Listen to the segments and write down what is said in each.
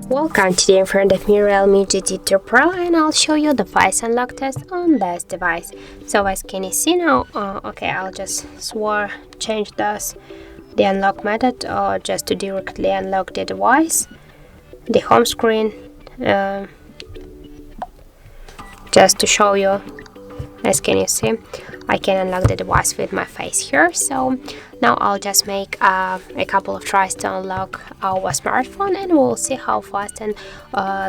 Welcome, today in front of me Realme GT 2 Pro, and I'll show you the face unlock test on this device. So as can you see now, I'll just change the unlock method just to directly unlock the device. The home screen, just to show you, as can you see, I can unlock the device with my face here. So now I'll just make a couple of tries to unlock our smartphone, and we'll see how fast and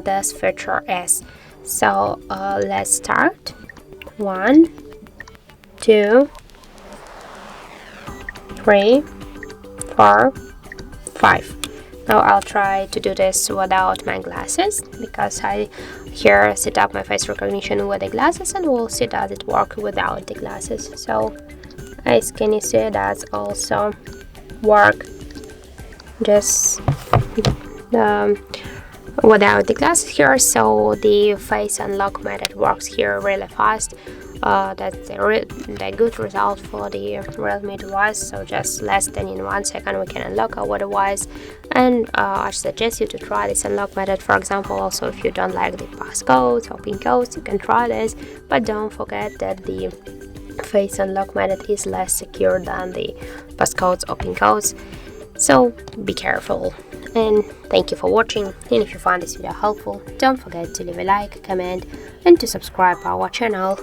this feature is. So let's start. 1, 2, 3, 4, 5. Now I'll try to do this without my glasses, because I here set up my face recognition with the glasses, and we'll see does it work without the glasses. So as can you see, it does also work just without the glasses here. So the face unlock method works here really fast. That's the good result for the Realme device. So just less than in 1 second we can unlock our device, and I suggest you to try this unlock method. For example, also if you don't like the passcodes or pin codes, you can try this, but don't forget that the face unlock method is less secure than the passcodes or pin codes, so be careful. And thank you for watching, and if you find this video helpful, don't forget to leave a like, comment, and to subscribe our channel.